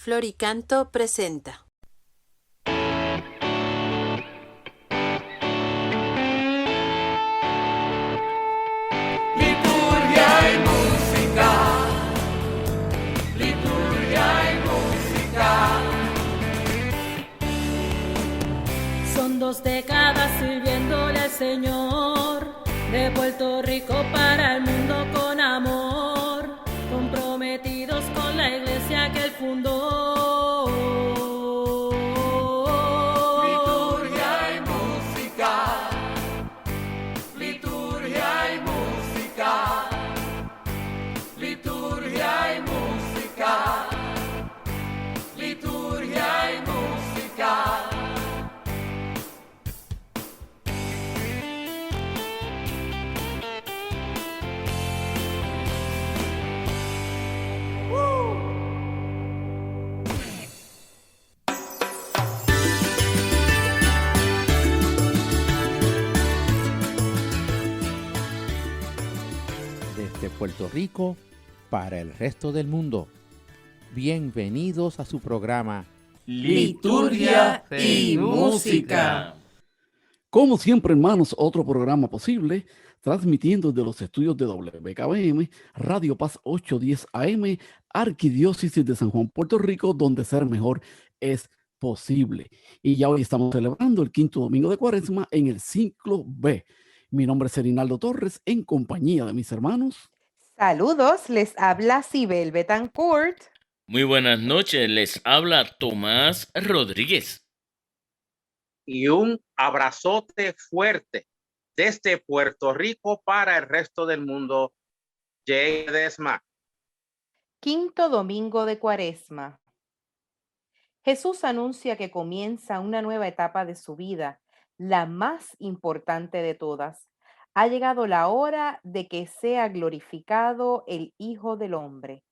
Floricanto presenta. Liturgia y música, liturgia y música. Son 2 décadas sirviéndole al Señor, de Puerto Rico para el mundo con amor, comprometidos con la iglesia que él fundó. Liturgia y música, liturgia y música, liturgia y música, liturgia y música. Desde Puerto Rico para el resto del mundo. Bienvenidos a su programa Liturgia y música. Como siempre, hermanos, otro programa posible, transmitiendo desde los estudios de WKBM, Radio Paz 810 AM, Arquidiócesis de San Juan, Puerto Rico, donde ser mejor es posible. Y ya hoy estamos celebrando el 5º domingo de Cuaresma en el ciclo B. Mi nombre es Erinaldo Torres, en compañía de mis hermanos. Saludos, les habla Sibel Betancourt. Muy buenas noches, les habla Tomás Rodríguez. Y un abrazote fuerte desde Puerto Rico para el resto del mundo, Jay Desma. 5º domingo de Cuaresma. Jesús anuncia que comienza una nueva etapa de su vida, la más importante de todas. Ha llegado la hora de que sea glorificado el Hijo del Hombre.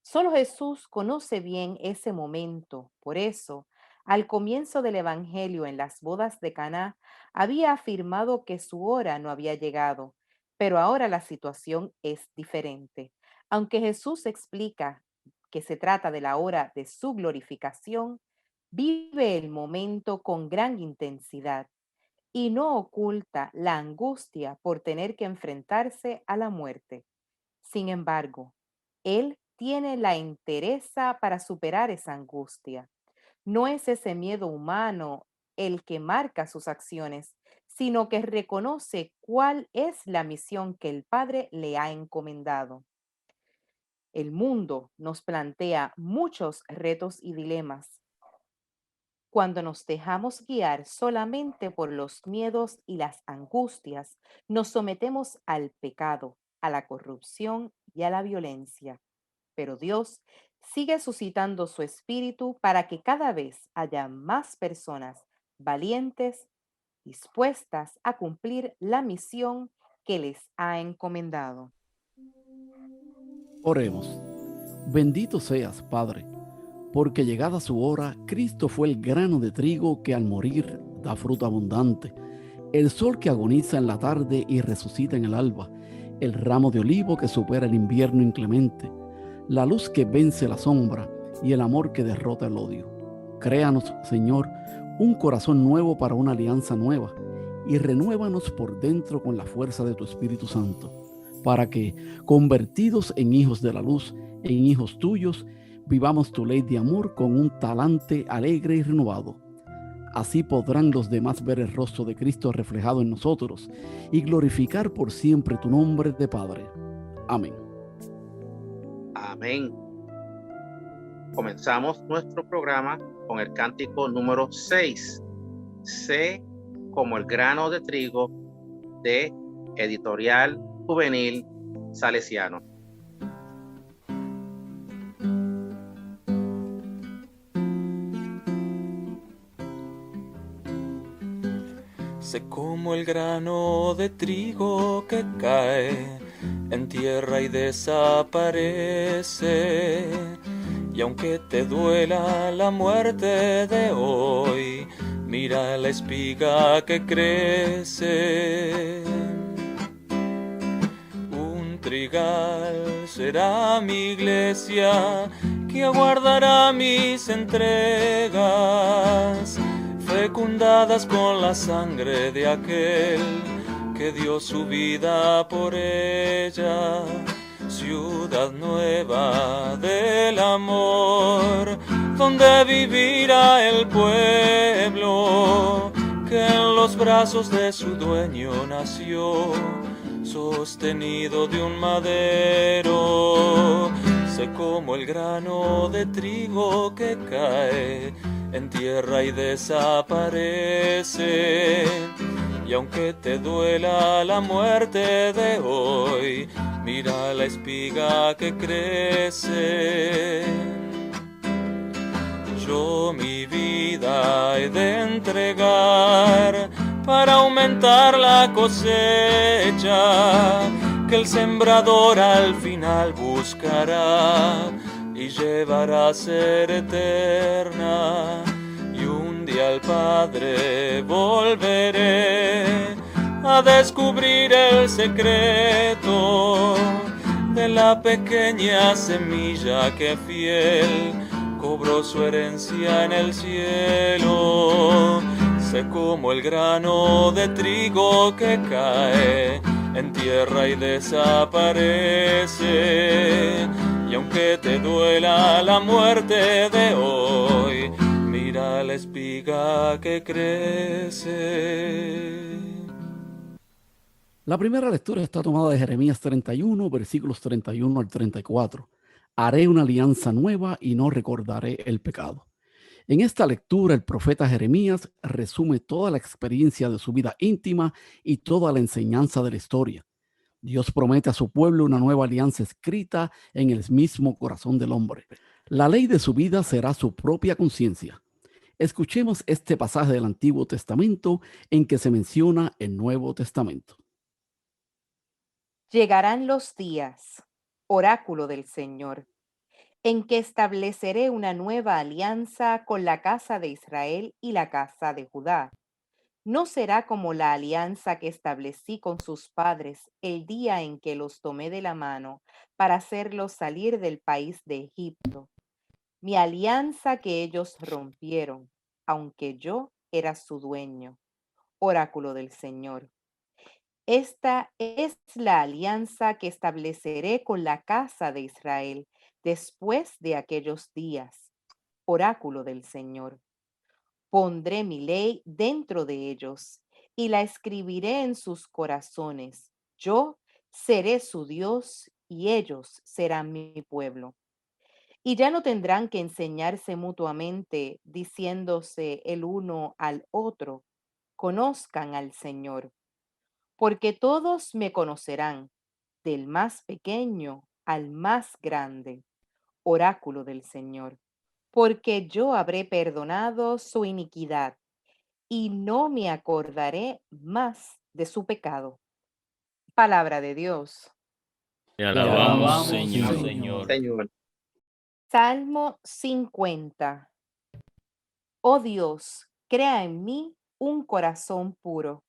Solo Jesús conoce bien ese momento. Por eso, al comienzo del Evangelio en las bodas de Caná, había afirmado que su hora no había llegado, pero ahora la situación es diferente. Aunque Jesús explica que se trata de la hora de su glorificación, vive el momento con gran intensidad y no oculta la angustia por tener que enfrentarse a la muerte. Sin embargo, Él tiene la entereza para superar esa angustia. No es ese miedo humano el que marca sus acciones, sino que reconoce cuál es la misión que el Padre le ha encomendado. El mundo nos plantea muchos retos y dilemas. Cuando nos dejamos guiar solamente por los miedos y las angustias, nos sometemos al pecado, a la corrupción y a la violencia. Pero Dios sigue suscitando su espíritu para que cada vez haya más personas valientes, dispuestas a cumplir la misión que les ha encomendado. Oremos. Bendito seas, Padre, porque llegada su hora, Cristo fue el grano de trigo que al morir da fruto abundante, el sol que agoniza en la tarde y resucita en el alba, el ramo de olivo que supera el invierno inclemente, la luz que vence la sombra y el amor que derrota el odio. Créanos, Señor, un corazón nuevo para una alianza nueva y renuévanos por dentro con la fuerza de tu Espíritu Santo, para que, convertidos en hijos de la luz, en hijos tuyos, vivamos tu ley de amor con un talante alegre y renovado. Así podrán los demás ver el rostro de Cristo reflejado en nosotros y glorificar por siempre tu nombre de Padre. Amén. Amén. Comenzamos nuestro programa con el cántico número 6. Sé como el grano de trigo, de Editorial Juvenil Salesiano. Sé como el grano de trigo que cae en tierra y desaparece. Y aunque te duela la muerte de hoy, mira la espiga que crece. Un trigal será mi iglesia que aguardará mis entregas, fecundadas con la sangre de aquel que dio su vida por ella. Ciudad nueva del amor, donde vivirá el pueblo que en los brazos de su dueño nació, sostenido de un madero. Sé como el grano de trigo que cae en tierra y desaparece. Y aunque te duela la muerte de hoy, mira la espiga que crece. Yo mi vida he de entregar para aumentar la cosecha que el sembrador al final buscará y llevará a ser eterna. Y un día al Padre volveré a descubrir el secreto de la pequeña semilla que fiel cobró su herencia en el cielo. Sé como el grano de trigo que cae en tierra y desaparece. Y aunque te duela la muerte de hoy, mira la espiga que crece. La primera lectura está tomada de Jeremías 31, versículos 31 al 34. Haré una alianza nueva y no recordaré el pecado. En esta lectura, el profeta Jeremías resume toda la experiencia de su vida íntima y toda la enseñanza de la historia. Dios promete a su pueblo una nueva alianza escrita en el mismo corazón del hombre. La ley de su vida será su propia conciencia. Escuchemos este pasaje del Antiguo Testamento en que se menciona el Nuevo Testamento. Llegarán los días, oráculo del Señor, en que estableceré una nueva alianza con la casa de Israel y la casa de Judá. No será como la alianza que establecí con sus padres el día en que los tomé de la mano para hacerlos salir del país de Egipto. Mi alianza que ellos rompieron, aunque yo era su dueño. Oráculo del Señor. Esta es la alianza que estableceré con la casa de Israel después de aquellos días. Oráculo del Señor. Pondré mi ley dentro de ellos y la escribiré en sus corazones. Yo seré su Dios y ellos serán mi pueblo. Y ya no tendrán que enseñarse mutuamente, diciéndose el uno al otro, conozcan al Señor. Porque todos me conocerán, del más pequeño al más grande. Oráculo del Señor. Porque yo habré perdonado su iniquidad y no me acordaré más de su pecado. Palabra de Dios. Te alabamos, Señor. Señor. Salmo 50. Oh Dios, crea en mí un corazón puro.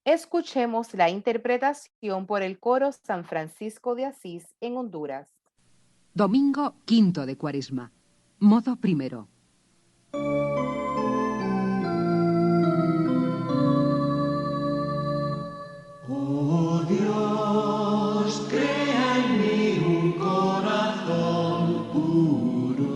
Escuchemos la interpretación por el coro San Francisco de Asís en Honduras. Domingo 5 de Cuaresma. Modo primero. Oh Dios, crea en mí un corazón puro.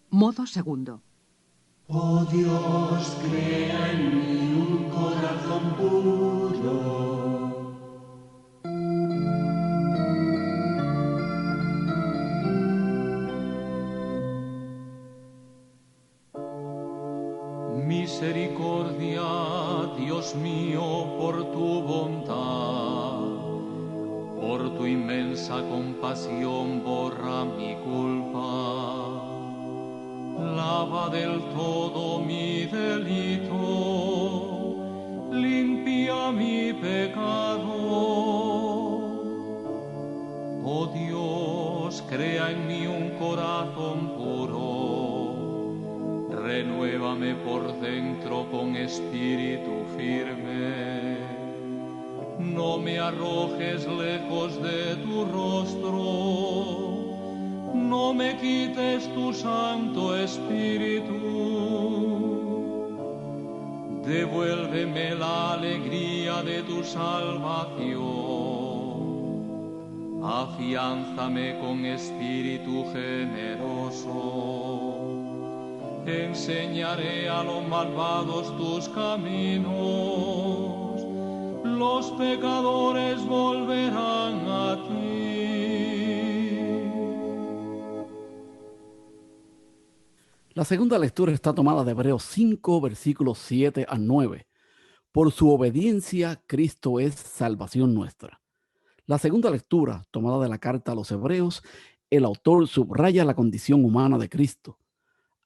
Modo segundo. Oh Dios, crea en mí un corazón puro. Misericordia, Dios mío, por tu bondad, por tu inmensa compasión borra mi culpa. Lava del todo mi delito, limpia mi pecado. Oh Dios, crea en mí un corazón puro, renueva por dentro con espíritu firme. No me arrojes lejos de tu rostro, no me quites tu Santo Espíritu. Devuélveme la alegría de tu salvación. Afiánzame con espíritu generoso. Enseñaré a los malvados tus caminos. Los pecadores volverán a ti. La segunda lectura está tomada de Hebreos 5, versículos 7 al 9. Por su obediencia, Cristo es salvación nuestra. La segunda lectura, tomada de la carta a los Hebreos, el autor subraya la condición humana de Cristo.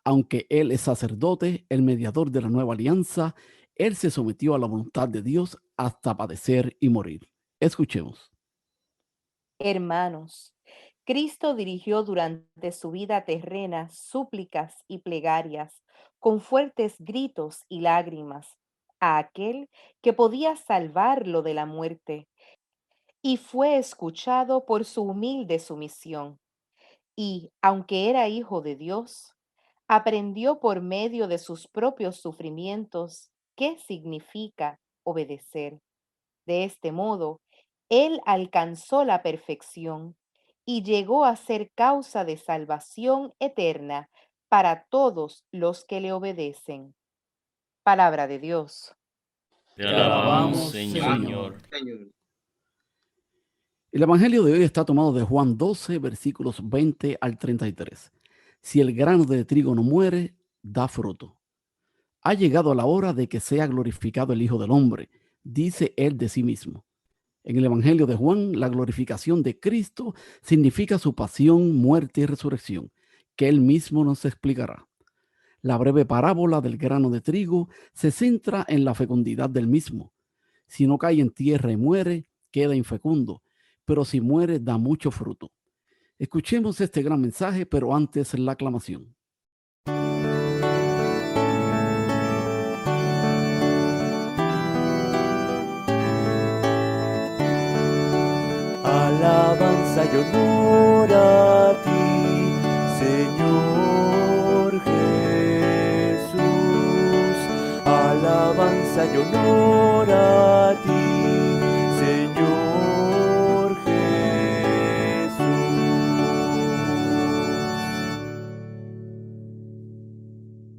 Aunque Él es sacerdote, el mediador de la nueva alianza, Él se sometió a la voluntad de Dios hasta padecer y morir. Escuchemos. Hermanos, Cristo dirigió durante su vida terrena súplicas y plegarias con fuertes gritos y lágrimas a aquel que podía salvarlo de la muerte, y fue escuchado por su humilde sumisión. Y, aunque era hijo de Dios, aprendió por medio de sus propios sufrimientos qué significa obedecer. De este modo, él alcanzó la perfección y llegó a ser causa de salvación eterna para todos los que le obedecen. Palabra de Dios. Te alabamos, Señor. El Evangelio de hoy está tomado de Juan 12, versículos 20 al 33. Si el grano de trigo no muere, da fruto. Ha llegado la hora de que sea glorificado el Hijo del Hombre, dice él de sí mismo. En el Evangelio de Juan, la glorificación de Cristo significa su pasión, muerte y resurrección, que él mismo nos explicará. La breve parábola del grano de trigo se centra en la fecundidad del mismo. Si no cae en tierra y muere, queda infecundo, pero si muere, da mucho fruto. Escuchemos este gran mensaje, pero antes la aclamación. Alabanza y honor a ti, Señor Jesús. Alabanza y honor a ti, Señor Jesús.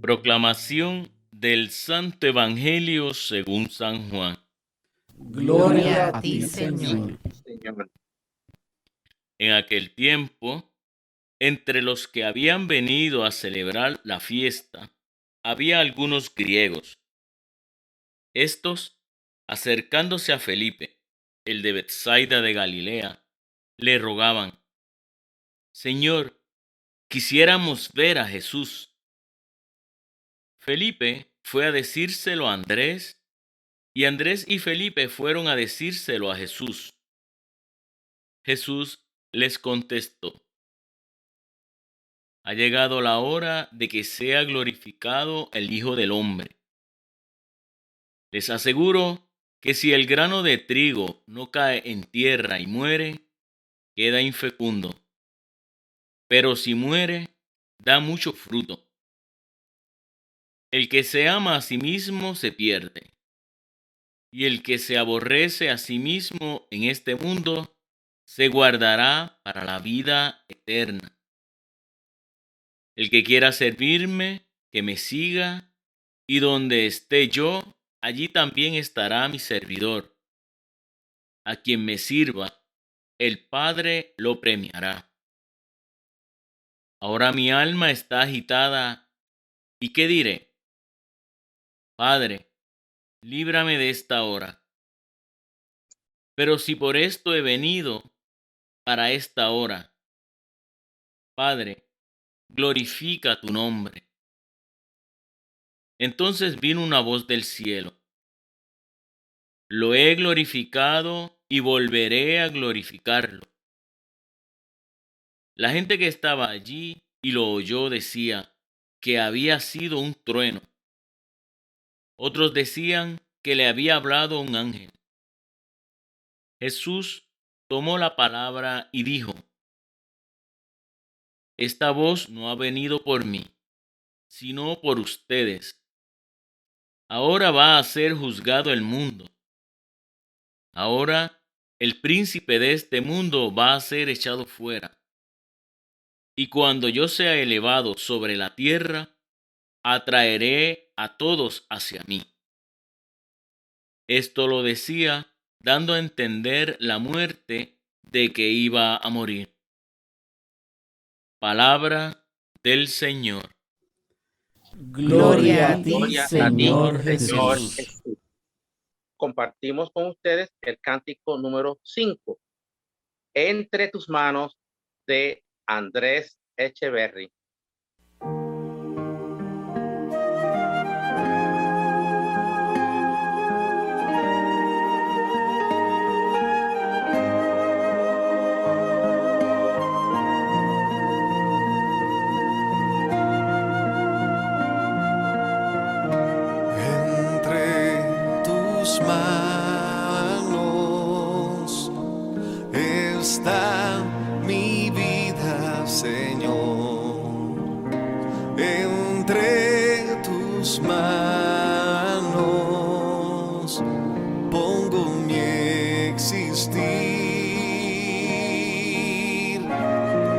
Proclamación del Santo Evangelio según San Juan. Gloria a ti, Señor. En aquel tiempo, entre los que habían venido a celebrar la fiesta, había algunos griegos. Estos, acercándose a Felipe, el de Betsaida de Galilea, le rogaban: Señor, quisiéramos ver a Jesús. Felipe fue a decírselo a Andrés, y Andrés y Felipe fueron a decírselo a Jesús. Jesús les contestó: Ha llegado la hora de que sea glorificado el Hijo del Hombre. Les aseguro que si el grano de trigo no cae en tierra y muere, queda infecundo. Pero si muere, da mucho fruto. El que se ama a sí mismo se pierde, y el que se aborrece a sí mismo en este mundo se guardará para la vida eterna. El que quiera servirme, que me siga, y donde esté yo, allí también estará mi servidor. A quien me sirva, el Padre lo premiará. Ahora mi alma está agitada, ¿y qué diré? Padre, líbrame de esta hora. Pero si por esto he venido, para esta hora, Padre, glorifica tu nombre. Entonces vino una voz del cielo: Lo he glorificado y volveré a glorificarlo. La gente que estaba allí y lo oyó decía que había sido un trueno. Otros decían que le había hablado un ángel. Jesús tomó la palabra y dijo: Esta voz no ha venido por mí, sino por ustedes. Ahora va a ser juzgado el mundo. Ahora el príncipe de este mundo va a ser echado fuera. Y cuando yo sea elevado sobre la tierra, atraeré a todos hacia mí. Esto lo decía dando a entender la muerte de que iba a morir. Palabra del Señor. Gloria a ti, Gloria a ti, Señor Señor Jesús. Jesús. Compartimos con ustedes el cántico número 5, Entre tus manos, de Andrés Echeverry. Entre tus manos está mi vida, Señor. Entre tus manos pongo mi existir.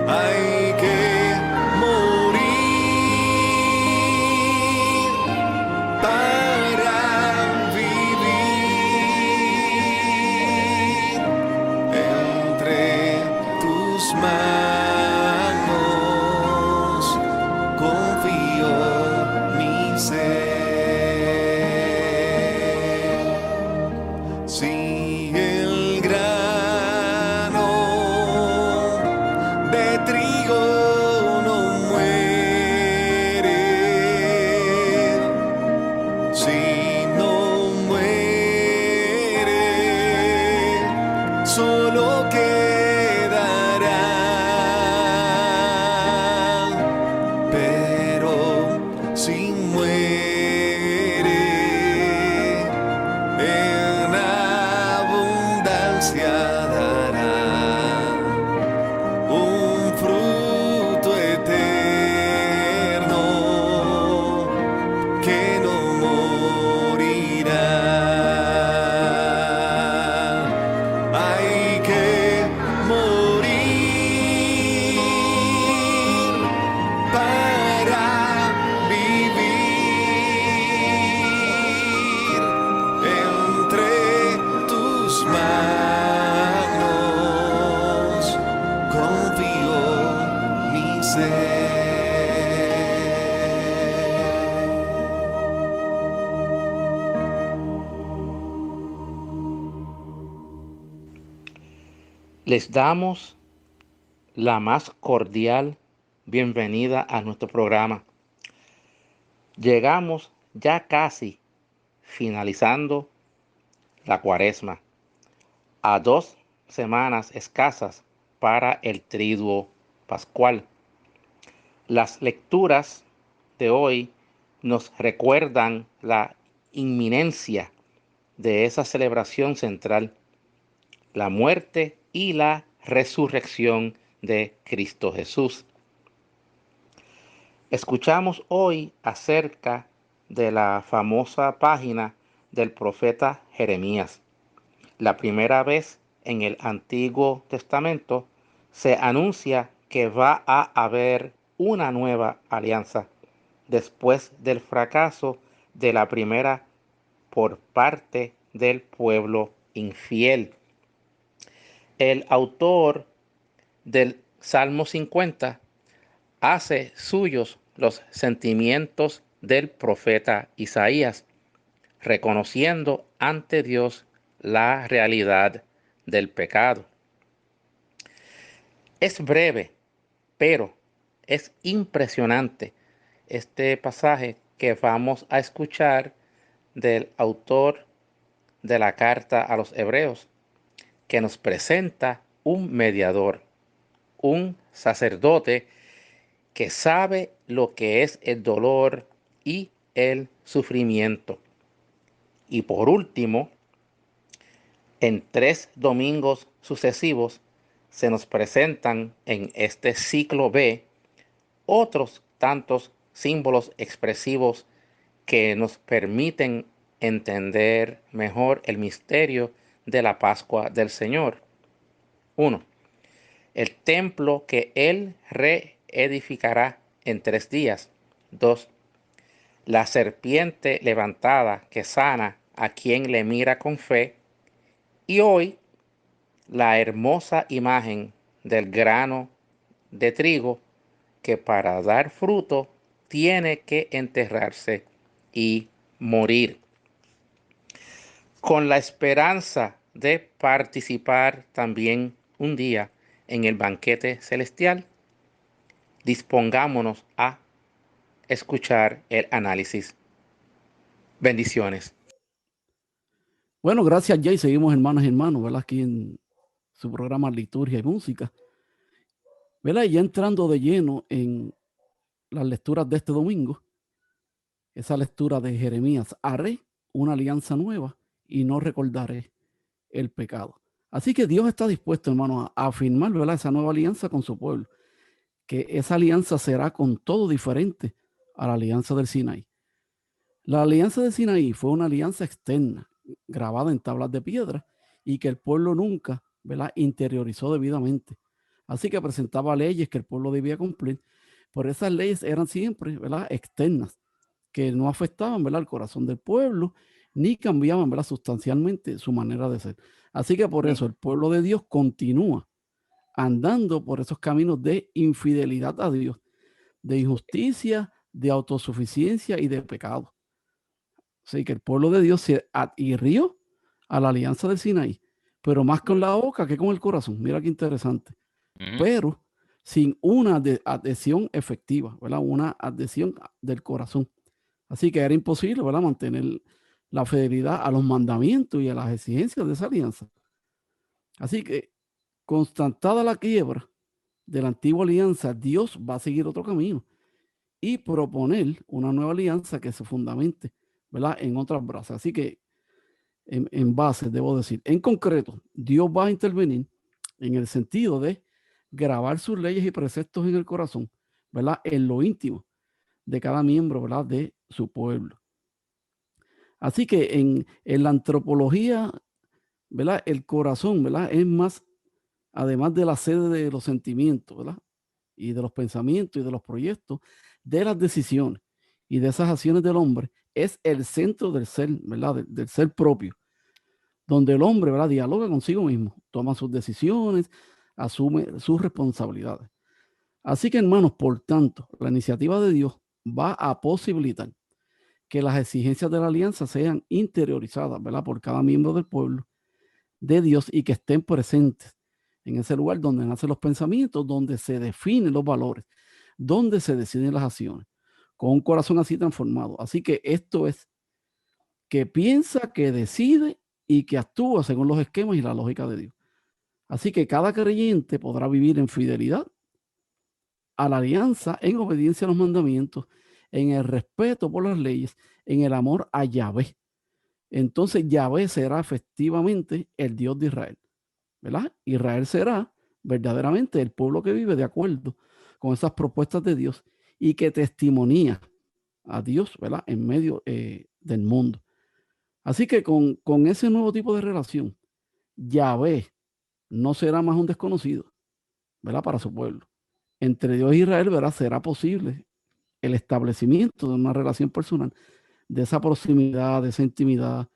Hay que morir para vivir. Entre tus manos confío mi ser. Si el grano de trigo no muere, si no muere, solo quedará. Pero si muere, en abundancia dará un fruto eterno que no morirá. Hay que morir para vivir. Entre tus manos confío mi ser. Les damos la más cordial bienvenida a nuestro programa. Llegamos ya casi finalizando la Cuaresma, a 2 semanas escasas para el Triduo Pascual. Las lecturas de hoy nos recuerdan la inminencia de esa celebración central, la muerte y la resurrección de Cristo Jesús. Escuchamos hoy acerca de la famosa página del profeta Jeremías. La primera vez en el Antiguo Testamento se anuncia que va a haber una nueva alianza después del fracaso de la primera por parte del pueblo infiel. El autor del Salmo 50 hace suyos los sentimientos del profeta Isaías, reconociendo ante Dios la realidad del pecado. Es breve, pero es impresionante este pasaje que vamos a escuchar del autor de la carta a los Hebreos, que nos presenta un mediador, un sacerdote que sabe lo que es el dolor y el sufrimiento, Y por último, en 3 domingos sucesivos se nos presentan en este ciclo B otros tantos símbolos expresivos que nos permiten entender mejor el misterio de la Pascua del Señor. 1. El templo que Él reedificará en 3 días. 2. La serpiente levantada que sana a quien le mira con fe. Y hoy, la hermosa imagen del grano de trigo que para dar fruto tiene que enterrarse y morir. Con la esperanza de participar también un día en el banquete celestial, dispongámonos a escuchar el análisis. Bendiciones. Bueno, gracias, Jay. Seguimos hermanos y hermanos, ¿verdad? Aquí en su programa Liturgia y Música, ¿verdad? Y ya entrando de lleno en las lecturas de este domingo, esa lectura de Jeremías: haré una alianza nueva y no recordaré el pecado. Así que Dios está dispuesto, hermano, a afirmar, ¿verdad?, esa nueva alianza con su pueblo, que esa alianza será con todo diferente a la alianza del Sinaí. La alianza del Sinaí fue una alianza externa, grabada en tablas de piedra, y que el pueblo nunca, ¿verdad?, interiorizó debidamente. Así que presentaba leyes que el pueblo debía cumplir, pero esas leyes eran siempre, ¿verdad?, externas, que no afectaban, ¿verdad?, el corazón del pueblo, ni cambiaban, ¿verdad?, sustancialmente su manera de ser. Así que por eso el pueblo de Dios continúa andando por esos caminos de infidelidad a Dios, de injusticia, de autosuficiencia y de pecado. Así que el pueblo de Dios se adhirió a la alianza del Sinaí, pero más con la boca que con el corazón. Mira qué interesante. Pero sin una adhesión efectiva, ¿verdad? Una adhesión del corazón. Así que era imposible, ¿verdad?, mantener la fidelidad a los mandamientos y a las exigencias de esa alianza. Así que, constatada la quiebra de la antigua alianza, Dios va a seguir otro camino y proponer una nueva alianza que se fundamente, ¿verdad?, en otras bases. Así que, en base, debo decir, en concreto, Dios va a intervenir en el sentido de grabar sus leyes y preceptos en el corazón, ¿verdad?, en lo íntimo de cada miembro, ¿verdad?, de su pueblo. Así que en la antropología, ¿verdad?, el corazón, ¿verdad?, es más, además de la sede de los sentimientos, ¿verdad?, y de los pensamientos y de los proyectos, de las decisiones y de esas acciones del hombre, es el centro del ser, ¿verdad?, del ser propio, donde el hombre, ¿verdad?, dialoga consigo mismo, toma sus decisiones, asume sus responsabilidades. Así que, hermanos, por tanto, la iniciativa de Dios va a posibilitar que las exigencias de la alianza sean interiorizadas, ¿verdad?, por cada miembro del pueblo de Dios y que estén presentes en ese lugar donde nacen los pensamientos, donde se definen los valores, donde se deciden las acciones, con un corazón así transformado. Así que esto es que piensa, que decide y que actúa según los esquemas y la lógica de Dios. Así que cada creyente podrá vivir en fidelidad a la alianza, en obediencia a los mandamientos, en el respeto por las leyes, en el amor a Yahvé. Entonces Yahvé será efectivamente el Dios de Israel, ¿verdad? Israel será verdaderamente el pueblo que vive de acuerdo con esas propuestas de Dios y que testimonía a Dios, ¿verdad?, en medio del mundo. Así que con ese nuevo tipo de relación, Yahvé no será más un desconocido, ¿verdad?, para su pueblo. Entre Dios e Israel, ¿verdad?, será posible el establecimiento de una relación personal, de esa proximidad, de esa intimidad,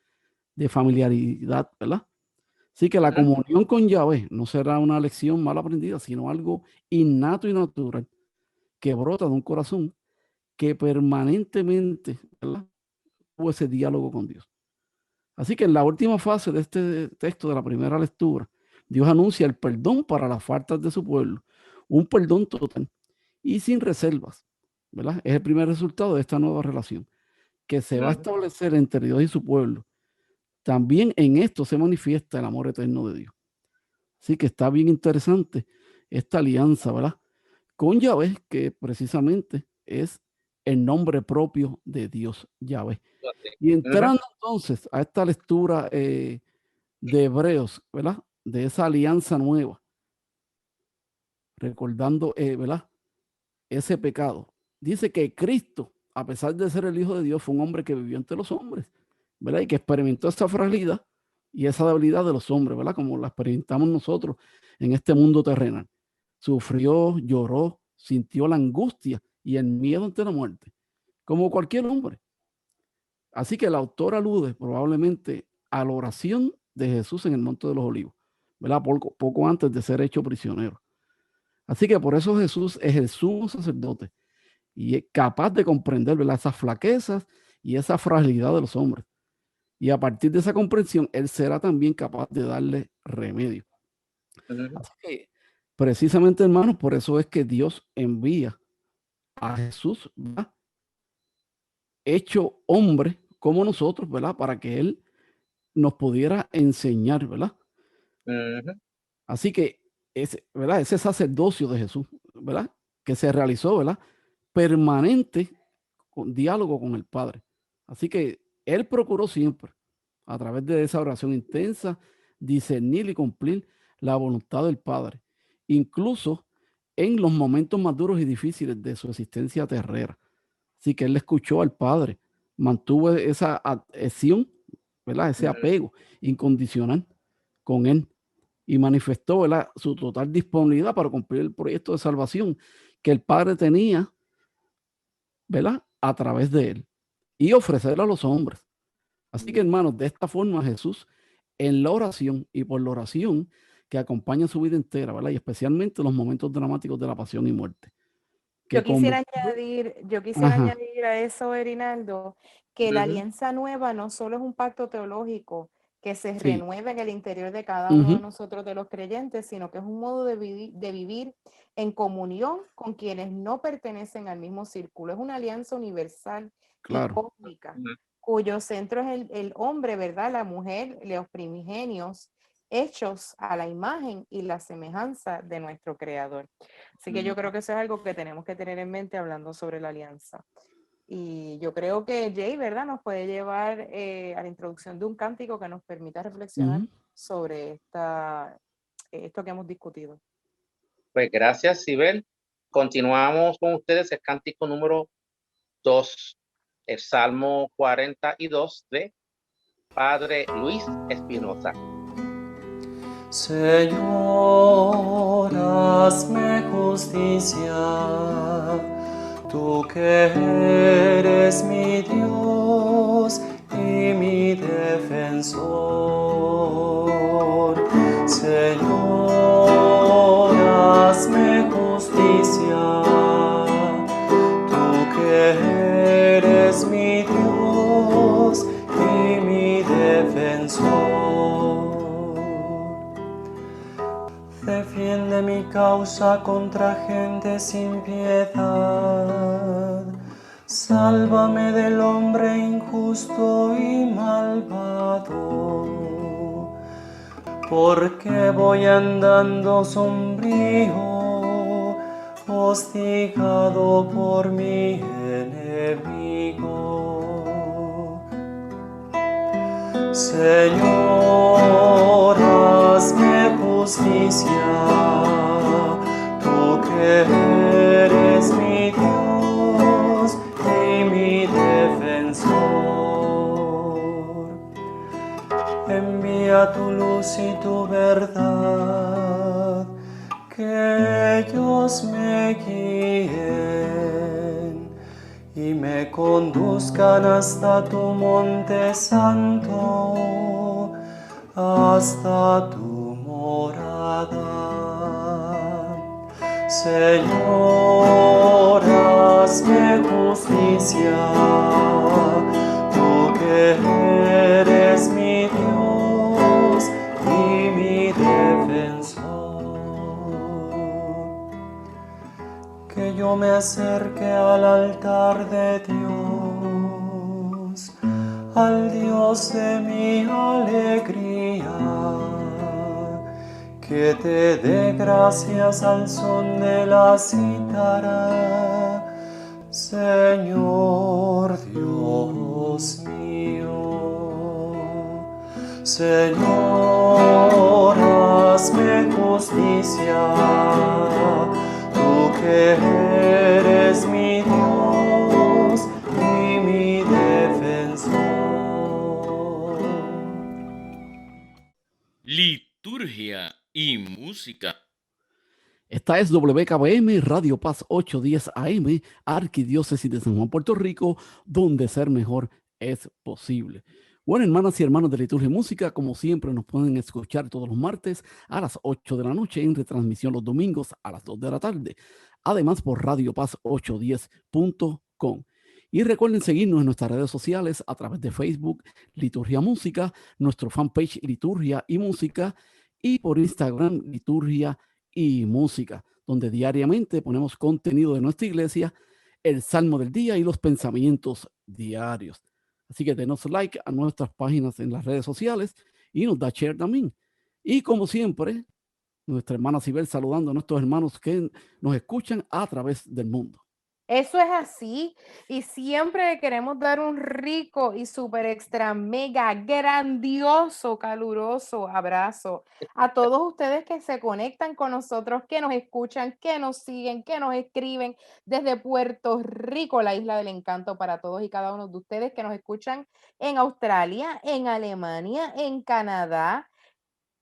de familiaridad, ¿verdad? Así que la comunión con Yahvé no será una lección mal aprendida, sino algo innato y natural que brota de un corazón que permanentemente, ¿verdad?, tuvo ese diálogo con Dios. Así que en la última fase de este texto de la primera lectura, Dios anuncia el perdón para las faltas de su pueblo, un perdón total y sin reservas, ¿verdad? Es el primer resultado de esta nueva relación que se va a establecer entre Dios y su pueblo. También en esto se manifiesta el amor eterno de Dios. Así que está bien interesante esta alianza, ¿verdad?, con Yahvé, que precisamente es el nombre propio de Dios Yahvé. Y entrando entonces a esta lectura de Hebreos, ¿verdad? De esa alianza nueva, recordando, ¿verdad? Ese pecado. Dice que Cristo, a pesar de ser el Hijo de Dios, fue un hombre que vivió entre los hombres, ¿verdad? Y que experimentó esa fragilidad y esa debilidad de los hombres, ¿verdad? Como la experimentamos nosotros en este mundo terrenal. Sufrió, lloró, sintió la angustia y el miedo ante la muerte, como cualquier hombre. Así que el autor alude probablemente a la oración de Jesús en el Monte de los Olivos, ¿verdad? Poco antes de ser hecho prisionero. Así que por eso Jesús es el sumo sacerdote y es capaz de comprender, ¿verdad?, esas flaquezas y esa fragilidad de los hombres. Y a partir de esa comprensión, Él será también capaz de darle remedio. Así que, precisamente, hermanos, por eso es que Dios envía a Jesús, ¿verdad?, hecho hombre como nosotros, ¿verdad?, para que Él nos pudiera enseñar, ¿verdad? Así que ¿verdad?, ese sacerdocio de Jesús, ¿verdad?, que se realizó, ¿verdad?, permanente, con diálogo con el Padre. Así que Él procuró siempre, a través de esa oración intensa, discernir y cumplir la voluntad del Padre, incluso en los momentos más duros y difíciles de su existencia terrena. Así que Él escuchó al Padre, mantuvo esa adhesión, ¿verdad?, ese apego incondicional con Él, y manifestó, ¿verdad?, su total disponibilidad para cumplir el proyecto de salvación que el Padre tenía, ¿verdad?, a través de Él, y ofrecerlo a los hombres. Así que, hermanos, de esta forma Jesús, en la oración y por la oración que acompaña su vida entera, ¿verdad?, y especialmente los momentos dramáticos de la pasión y muerte. Yo quisiera añadir a eso, Erinaldo, que la alianza nueva no solo es un pacto teológico que se renueva en el interior de cada uno de nosotros, de los creyentes, sino que es un modo de vivir en comunión con quienes no pertenecen al mismo círculo. Es una alianza universal y cósmica, cuyo centro es el hombre, ¿verdad?, la mujer, los primigenios, hechos a la imagen y la semejanza de nuestro Creador. Así que yo creo que eso es algo que tenemos que tener en mente hablando sobre la alianza. Y yo creo que Jay, ¿verdad?, nos puede llevar a la introducción de un cántico que nos permita reflexionar sobre esto que hemos discutido. Pues gracias, Sibel. Continuamos con ustedes el cántico número 2, el Salmo 42 de Padre Luis Espinosa. Señor, hazme justicia, tú que eres mi Dios y mi defensor. Señor, hazme justicia, tú que eres mi Dios y mi defensor. Defiende mi causa contra gente sin piedad. Sálvame del hombre injusto y malvado. Porque voy andando sombrío, hostigado por mi enemigo. Señor, hazme justicia, tú que eres mi Dios y mi defensor. Envía tu luz y tu verdad, que ellos me guíen y me conduzcan hasta tu monte santo, hasta tu morada. Señor, hazme justicia, tú que eres mi Dios y mi defensor. Que yo me acerque al altar de Dios, al Dios de mi alegría, que te dé gracias al son de la cítara. Señor Dios mío. Señor, hazme justicia, tú que eres mi Dios y mi defensor. Liturgia y música. Esta es WKBM, Radio Paz 810 AM, Arquidiócesis de San Juan, Puerto Rico, donde ser mejor es posible. Bueno, hermanas y hermanos de Liturgia y Música, como siempre nos pueden escuchar todos los martes a las 8 de la noche, en retransmisión los domingos a las 2 de la tarde. Además por radiopaz810.com. Y recuerden seguirnos en nuestras redes sociales a través de Facebook, Liturgia Música, nuestro fanpage Liturgia y Música, y por Instagram, Liturgia y Música, donde diariamente ponemos contenido de nuestra iglesia, el Salmo del Día y los pensamientos diarios. Así que denos like a nuestras páginas en las redes sociales y nos da share también. Y como siempre, nuestra hermana Sibel saludando a nuestros hermanos que nos escuchan a través del mundo. Eso es así, y siempre queremos dar un rico y súper extra mega grandioso, caluroso abrazo a todos ustedes que se conectan con nosotros, que nos escuchan, que nos siguen, que nos escriben desde Puerto Rico, la isla del encanto, para todos y cada uno de ustedes que nos escuchan en Australia, en Alemania, en Canadá,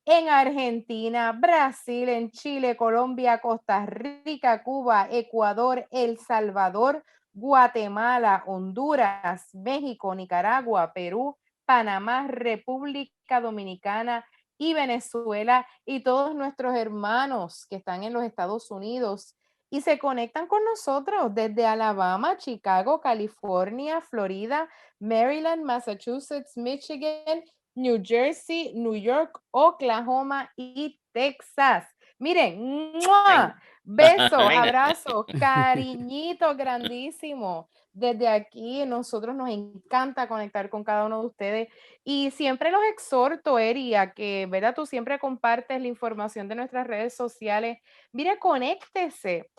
en Argentina, Brasil, en Chile, Colombia, Costa Rica, Cuba, Ecuador, El Salvador, Guatemala, Honduras, México, Nicaragua, Perú, Panamá, República Dominicana y Venezuela, y todos nuestros hermanos que están en los Estados Unidos y se conectan con nosotros desde Alabama, Chicago, California, Florida, Maryland, Massachusetts, Michigan, New Jersey, New York, Oklahoma y Texas. Miren, ¡mua! Besos, abrazos, cariñitos grandísimos. Desde aquí, nosotros nos encanta conectar con cada uno de ustedes y siempre los exhorto, Eri, a que, ¿verdad? Tú siempre compartes la información de nuestras redes sociales. Mire, conéctese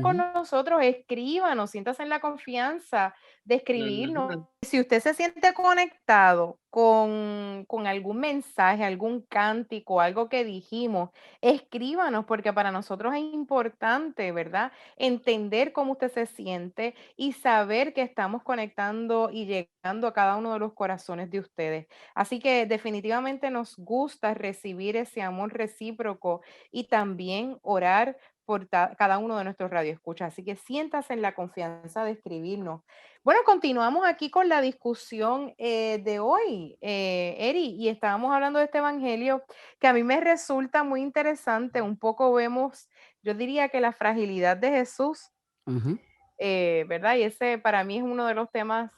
con nosotros, escríbanos, siéntase en la confianza de escribirnos. Si usted se siente conectado con algún mensaje, algún cántico, algo que dijimos, escríbanos, porque para nosotros es importante, ¿verdad? Entender cómo usted se siente y saber que estamos conectando y llegando a cada uno de los corazones de ustedes. Así que definitivamente nos gusta recibir ese amor recíproco y también orar por cada uno de nuestros radioescuchas. Así que siéntase en la confianza de escribirnos. Bueno, continuamos aquí con la discusión de hoy, Eri, y estábamos hablando de este evangelio que a mí me resulta muy interesante. Un poco vemos, yo diría que la fragilidad de Jesús, ¿verdad? Y ese para mí es uno de los temas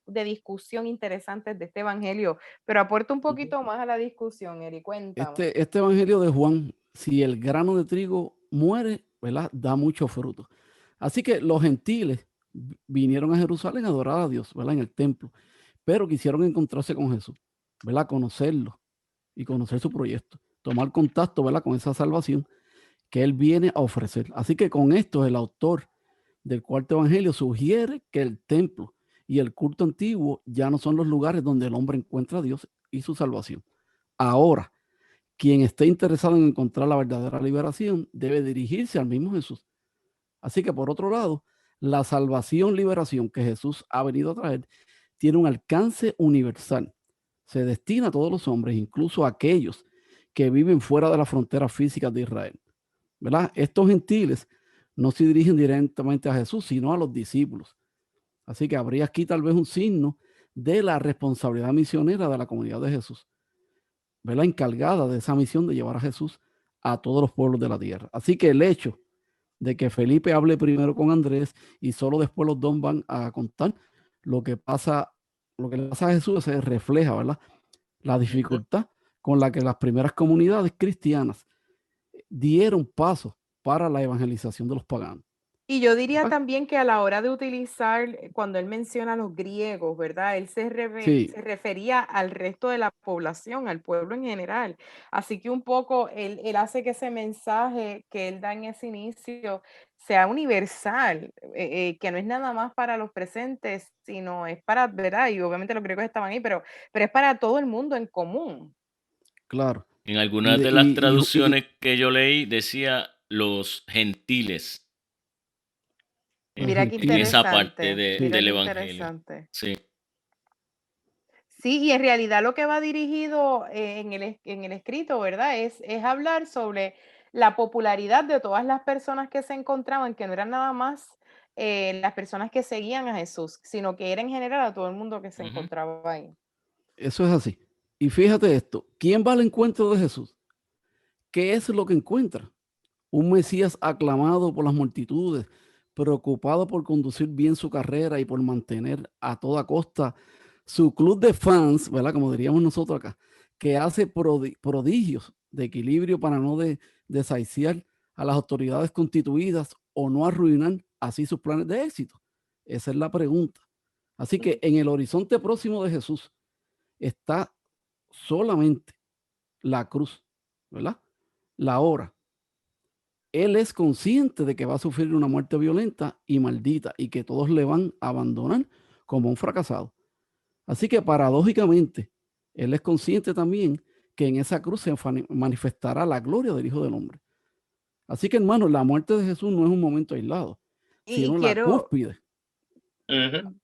de discusión interesantes de este evangelio, pero aporta un poquito más a la discusión, Eri, cuéntame. Este evangelio de Juan, si el grano de trigo muere, ¿verdad? Da mucho fruto. Así que los gentiles vinieron a Jerusalén a adorar a Dios, ¿verdad? En el templo, pero quisieron encontrarse con Jesús, ¿verdad? Conocerlo y conocer su proyecto, tomar contacto, ¿verdad? Con esa salvación que Él viene a ofrecer. Así que con esto el autor del cuarto evangelio sugiere que el templo y el culto antiguo ya no son los lugares donde el hombre encuentra a Dios y su salvación. Ahora, quien esté interesado en encontrar la verdadera liberación debe dirigirse al mismo Jesús. Así que por otro lado, la salvación, liberación que Jesús ha venido a traer tiene un alcance universal. Se destina a todos los hombres, incluso a aquellos que viven fuera de las fronteras físicas de Israel, ¿verdad? Estos gentiles no se dirigen directamente a Jesús, sino a los discípulos. Así que habría aquí tal vez un signo de la responsabilidad misionera de la comunidad de Jesús, ¿verdad? Encargada de esa misión de llevar a Jesús a todos los pueblos de la tierra. Así que el hecho de que Felipe hable primero con Andrés y solo después los dos van a contar lo que le pasa a Jesús, se refleja, ¿verdad? La dificultad con la que las primeras comunidades cristianas dieron paso para la evangelización de los paganos. Y yo diría Ah, también que a la hora de utilizar, cuando él menciona a los griegos, ¿verdad? Él sí, se refería al resto de la población, al pueblo en general. Así que un poco él hace que ese mensaje que él da en ese inicio sea universal, que no es nada más para los presentes, sino es para, ¿verdad? Y obviamente los griegos estaban ahí, pero es para todo el mundo en común. claro. En Y, algunas de, de las y traducciones que yo leí decía los gentiles los Mira qué en esa gentiles, parte interesante, mira sí, del qué evangelio. interesante. Sí. Sí, y en realidad lo que va dirigido en el escrito, ¿verdad? Es hablar sobre la popularidad de todas las personas que se encontraban, que no eran nada más las personas que seguían a Jesús, sino que era en general a todo el mundo que se Ujú. encontraba ahí. eso es así. Y fíjate esto, ¿quién va al encuentro de Jesús? ¿Qué es lo que encuentra? Un Mesías aclamado por las multitudes, preocupado por conducir bien su carrera y por mantener a toda costa su club de fans, ¿verdad? Como diríamos nosotros acá, que hace prodigios de equilibrio para no desahuciar a las autoridades constituidas o no arruinar así sus planes de éxito. Esa es la pregunta. Así que en el horizonte próximo de Jesús está solamente la cruz, ¿verdad? La hora. Él es consciente de que va a sufrir una muerte violenta y maldita y que todos le van a abandonar como un fracasado. Así que paradójicamente, él es consciente también que en esa cruz se manifestará la gloria del Hijo del Hombre. Así que, hermanos, la muerte de Jesús no es un momento aislado, Y sino la quiero, cúspide.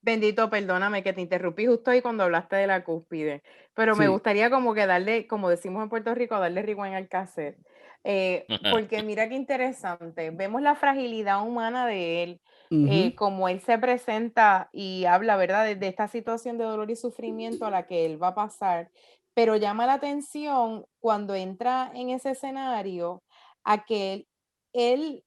bendito, perdóname que te interrumpí justo ahí cuando hablaste de la cúspide, pero me Sí. gustaría como que darle, como decimos en Puerto Rico, darle rewind al cassette, porque mira qué interesante, vemos la fragilidad humana de él, Ujú, como él se presenta y habla, ¿verdad?, de esta situación de dolor y sufrimiento a la que él va a pasar, pero llama la atención cuando entra en ese escenario a que él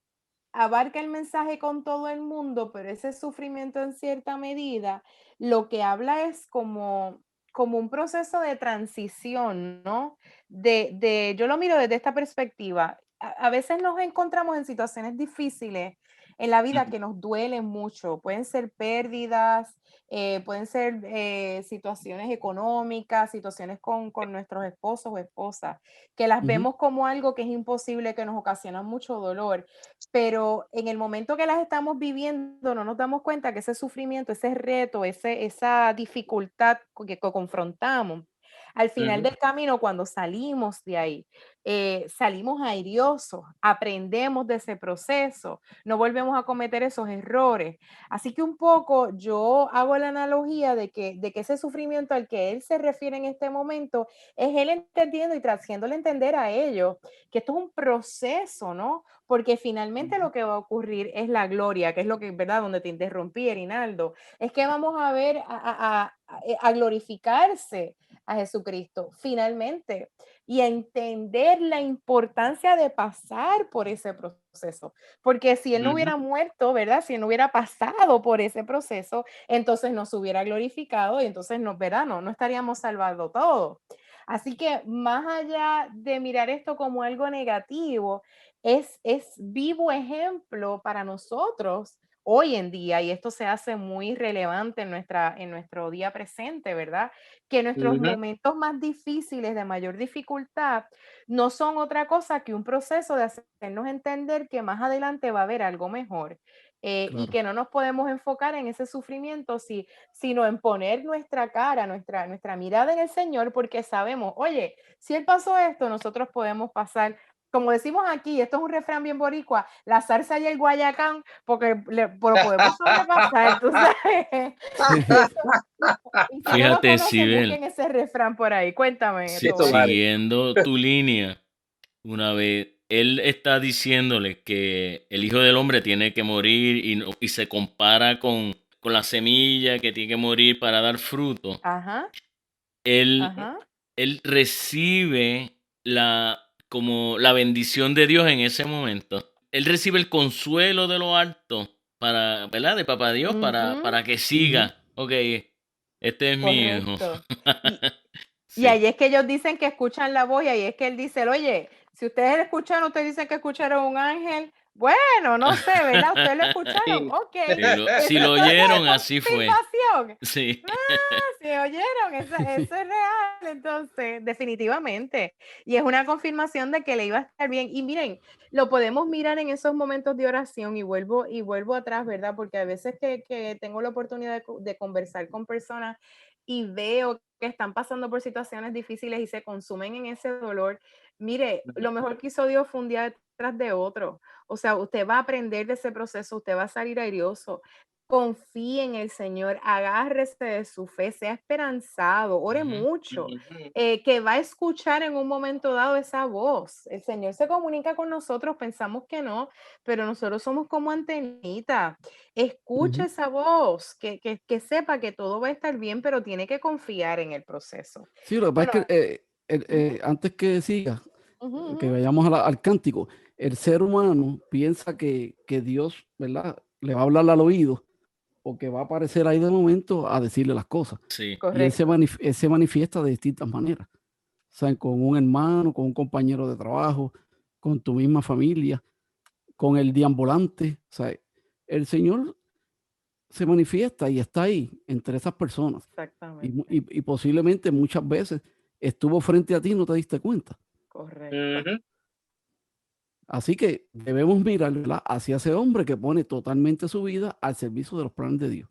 abarca el mensaje con todo el mundo, pero ese sufrimiento en cierta medida lo que habla es como un proceso de transición, ¿no? Yo lo miro desde esta perspectiva. A veces nos encontramos en situaciones difíciles en la vida que nos duelen mucho. Pueden ser pérdidas, pueden ser situaciones económicas, situaciones con nuestros esposos o esposas, que las ujú, vemos como algo que es imposible, que nos ocasiona mucho dolor, pero en el momento que las estamos viviendo no nos damos cuenta que ese sufrimiento, ese reto, esa dificultad que confrontamos, al final del camino, cuando salimos de ahí, salimos airiosos, aprendemos de ese proceso, no volvemos a cometer esos errores. Así que un poco yo hago la analogía de que ese sufrimiento al que él se refiere en este momento es él entendiendo y haciéndole entender a ellos que esto es un proceso, ¿no? Porque finalmente lo que va a ocurrir es la gloria, que es lo que, ¿verdad? Donde te interrumpí, Erinaldo, es que vamos a ver a glorificarse a Jesucristo finalmente y a entender la importancia de pasar por ese proceso. Porque si él no hubiera muerto, ¿verdad? Si él no hubiera pasado por ese proceso, entonces no se hubiera glorificado y entonces no, ¿verdad? No estaríamos salvando todo. Así que más allá de mirar esto como algo negativo, es vivo ejemplo para nosotros hoy en día, y esto se hace muy relevante en nuestro día presente, ¿verdad? Que nuestros momentos más difíciles, de mayor dificultad, no son otra cosa que un proceso de hacernos entender que más adelante va a haber algo mejor. Y claro. que no nos podemos enfocar en ese sufrimiento, sino en poner nuestra cara, nuestra mirada en el Señor, porque sabemos, oye, si Él pasó esto, nosotros podemos pasar, como decimos aquí, esto es un refrán bien boricua, la zarza y el guayacán, porque lo podemos sobrepasar, tú sabes. Y si no lo Fíjate, conocen, Sibel, busquen ese refrán por ahí. Cuéntame, Toby. siguiendo tu línea, una vez él está diciéndole que el Hijo del Hombre tiene que morir y se compara con la semilla que tiene que morir para dar fruto. Ajá, Él, ajá. él recibe como la bendición de Dios en ese momento. Él recibe el consuelo de lo alto para, ¿verdad? De Papá Dios Ujú, para que Ujú, siga. Ok, este es mi hijo. correcto. Y Sí. ahí es que ellos dicen que escuchan la voz, y ahí es que él dice, oye, si ustedes escuchan, ustedes dicen que escucharon un ángel, Bueno, no sé, ¿verdad? ¿Ustedes lo escucharon? Sí. Ok. Si lo Esa es oyeron, la así fue. confirmación. Sí. ¿Sí oyeron? Eso es real, entonces, definitivamente. Y es una confirmación de que le iba a estar bien. Y miren, lo podemos mirar en esos momentos de oración y vuelvo atrás, ¿verdad? Porque a veces que tengo la oportunidad de conversar con personas y veo que están pasando por situaciones difíciles y se consumen en ese dolor. Mire, lo mejor que hizo Dios fue un día detrás de otro. O sea, usted va a aprender de ese proceso, usted va a salir airioso. Confíe en el Señor, agárrese de su fe, sea esperanzado, ore Ujú. mucho, Ujú. que va a escuchar en un momento dado esa voz. El Señor se comunica con nosotros, pensamos que no, pero nosotros somos como antenitas. Escucha Ujú. esa voz, que sepa que todo va a estar bien, pero tiene que confiar en el proceso. Sí, lo que pasa Bueno, es que ujú, antes que siga, ujú, que ujú, vayamos al cántico, el ser humano piensa que Dios, ¿verdad? Le va a hablar al oído o que va a aparecer ahí de momento a decirle las cosas. Sí. Y correcto, él se manifiesta de distintas maneras. O sea, con un hermano, con un compañero de trabajo, con tu misma familia, con el deambulante. O sea, el Señor se manifiesta y está ahí entre esas personas. exactamente, Y posiblemente muchas veces estuvo frente a ti y no te diste cuenta. correcto. Ujú. Así que debemos mirar, ¿verdad?, hacia ese hombre que pone totalmente su vida al servicio de los planes de Dios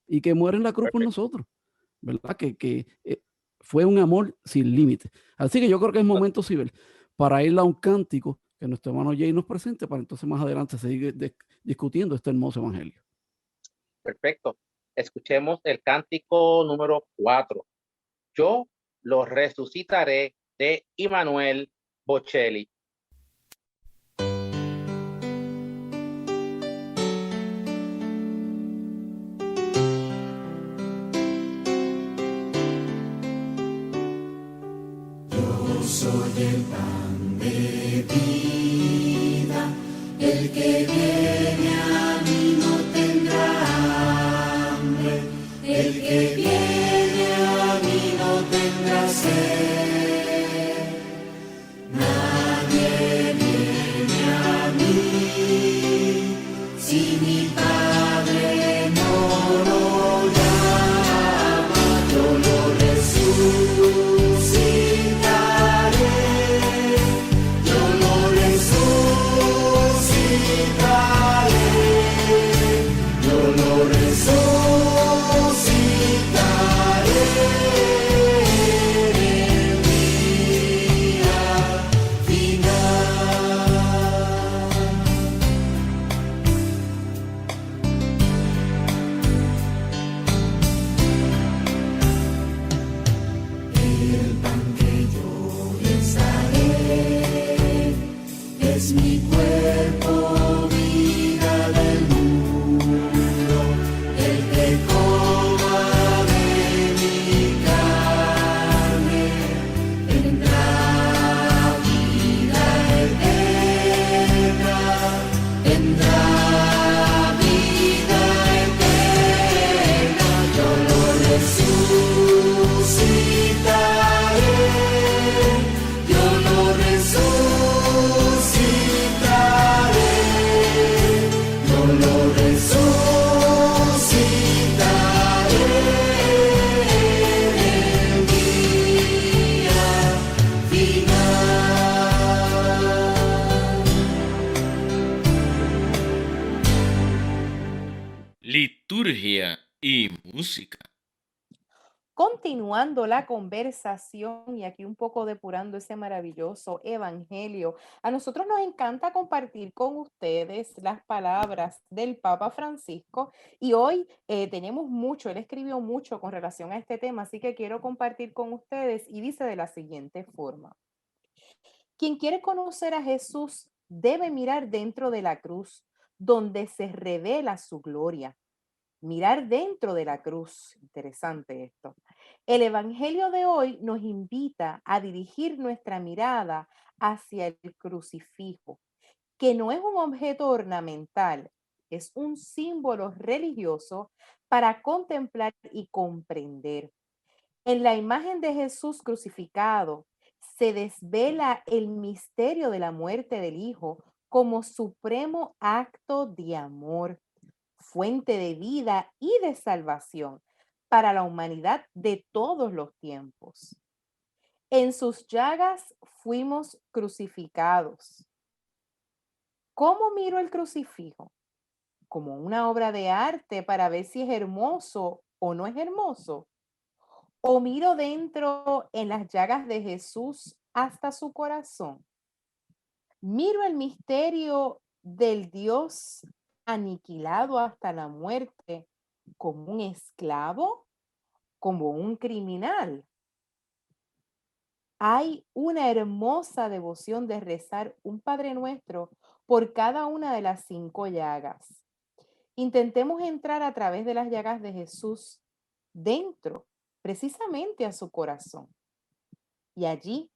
y que muere en la cruz por Perfecto. nosotros, ¿verdad? Fue un amor sin límite. Así que yo creo que es momento, Sibel, para ir a un cántico que nuestro hermano Jay nos presente para entonces más adelante seguir discutiendo este hermoso evangelio. Perfecto. Escuchemos el cántico número 4. Yo lo resucitaré, de Immanuel Bocelli. Soy el pan de vida, el que viene a mí no tendrá hambre, el que viene a mí no tendrá sed. Nadie viene a mí si mi Padre no lo llama, yo lo resucito. El pan que yo les daré es mi cuerpo, vida del mundo. El que coma de mi carne tendrá vida eterna, tendrá vida eterna. Yo lo resucitaré, yo lo resucitaré, yo lo resucitaré en el día final. Liturgia y música. Continuando la conversación y aquí un poco depurando ese maravilloso evangelio, a nosotros nos encanta compartir con ustedes las palabras del Papa Francisco y hoy tenemos mucho, él escribió mucho con relación a este tema, así que quiero compartir con ustedes y dice de la siguiente forma: quien quiere conocer a Jesús debe mirar dentro de la cruz, donde se revela su gloria. Mirar dentro de la cruz. Interesante esto. El Evangelio de hoy nos invita a dirigir nuestra mirada hacia el crucifijo, que no es un objeto ornamental, es un símbolo religioso para contemplar y comprender. En la imagen de Jesús crucificado se desvela el misterio de la muerte del Hijo como supremo acto de amor, fuente de vida y de salvación para la humanidad de todos los tiempos. En sus llagas fuimos crucificados. ¿Cómo miro el crucifijo? ¿Como una obra de arte para ver si es hermoso o no es hermoso? ¿O miro dentro en las llagas de Jesús hasta su corazón? Miro el misterio del Dios aniquilado hasta la muerte como un esclavo, como un criminal. Hay una hermosa devoción de rezar un Padre Nuestro por cada una de las 5 llagas. Intentemos entrar a través de las llagas de Jesús dentro, precisamente a su corazón. Y allí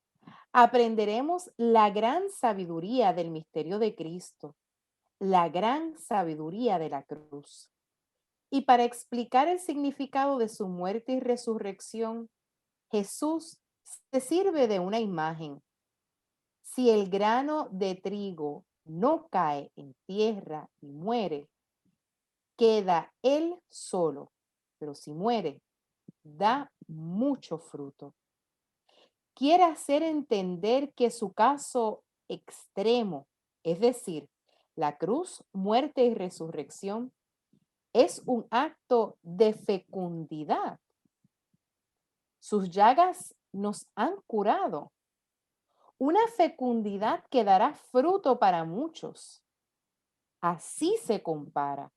aprenderemos la gran sabiduría del misterio de Cristo, la gran sabiduría de la cruz. Y para explicar el significado de su muerte y resurrección, Jesús se sirve de una imagen. Si el grano de trigo no cae en tierra y muere, queda él solo, pero si muere, da mucho fruto. Quiere hacer entender que su caso extremo, es decir, la cruz, muerte y resurrección, es un acto de fecundidad. Sus llagas nos han curado. Una fecundidad que dará fruto para muchos. Así se compara.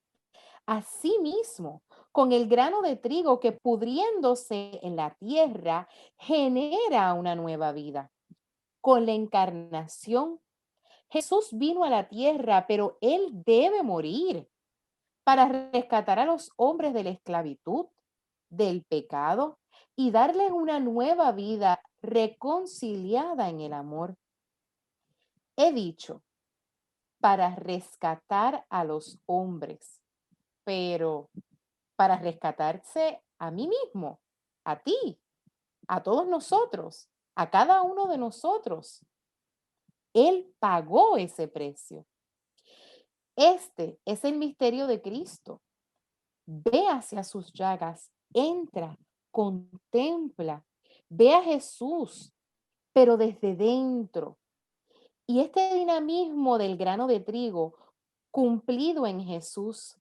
Asimismo, con el grano de trigo que pudriéndose en la tierra genera una nueva vida. Con la encarnación, Jesús vino a la tierra, pero Él debe morir para rescatar a los hombres de la esclavitud, del pecado y darles una nueva vida reconciliada en el amor. He dicho, para rescatar a los hombres, pero para rescatarse a mí mismo, a ti, a todos nosotros, a cada uno de nosotros. Él pagó ese precio. Este es el misterio de Cristo. Ve hacia sus llagas, entra, contempla, ve a Jesús, pero desde dentro. Y este dinamismo del grano de trigo cumplido en Jesús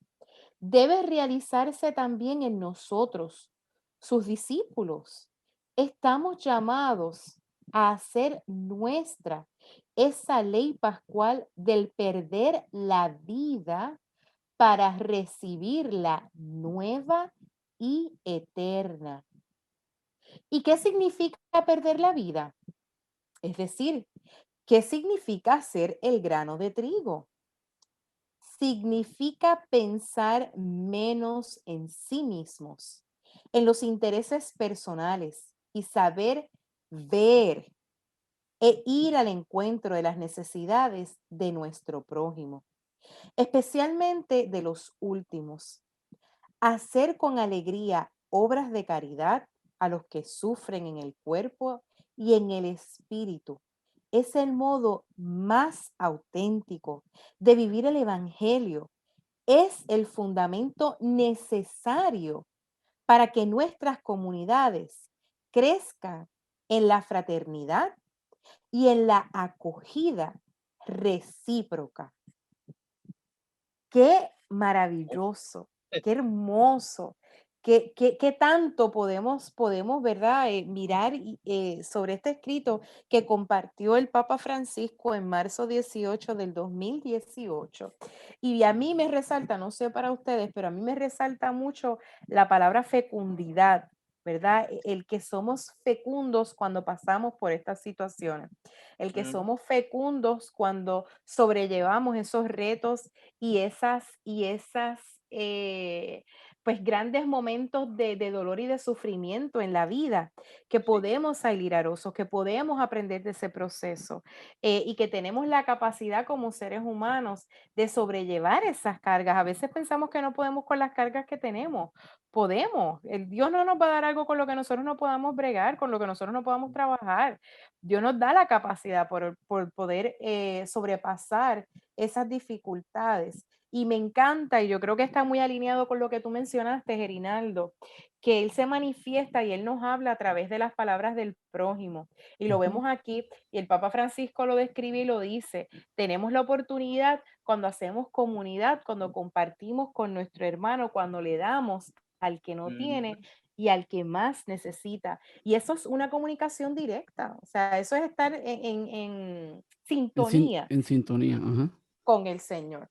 debe realizarse también en nosotros, sus discípulos. Estamos llamados a hacer nuestra esa ley pascual del perder la vida para recibir la nueva y eterna. ¿Y qué significa perder la vida? Es decir, ¿qué significa ser el grano de trigo? Significa pensar menos en sí mismos, en los intereses personales y saber ver e ir al encuentro de las necesidades de nuestro prójimo, especialmente de los últimos. Hacer con alegría obras de caridad a los que sufren en el cuerpo y en el espíritu. Es el modo más auténtico de vivir el Evangelio. Es el fundamento necesario para que nuestras comunidades crezcan en la fraternidad y en la acogida recíproca. Qué maravilloso, qué hermoso, qué tanto podemos, ¿verdad? Mirar sobre este escrito que compartió el Papa Francisco en marzo 18 del 2018. Y a mí me resalta, no sé para ustedes, pero a mí me resalta mucho la palabra fecundidad, ¿verdad? El que somos fecundos cuando pasamos por estas situaciones, el que somos fecundos cuando sobrellevamos esos retos y esas pues grandes momentos de dolor y de sufrimiento en la vida, que podemos salir airosos, que podemos aprender de ese proceso y que tenemos la capacidad como seres humanos de sobrellevar esas cargas. A veces pensamos que no podemos con las cargas que tenemos. Podemos. Dios no nos va a dar algo con lo que nosotros no podamos bregar, con lo que nosotros no podamos trabajar. Dios nos da la capacidad por poder sobrepasar esas dificultades. Y me encanta, y yo creo que está muy alineado con lo que tú mencionaste, Gerinaldo, que Él se manifiesta y Él nos habla a través de las palabras del prójimo. Y lo vemos aquí, y el Papa Francisco lo describe y lo dice, tenemos la oportunidad cuando hacemos comunidad, cuando compartimos con nuestro hermano, cuando le damos al que no tiene y al que más necesita. Y eso es una comunicación directa, o sea, eso es estar en sintonía En sintonía, ajá. con el Señor.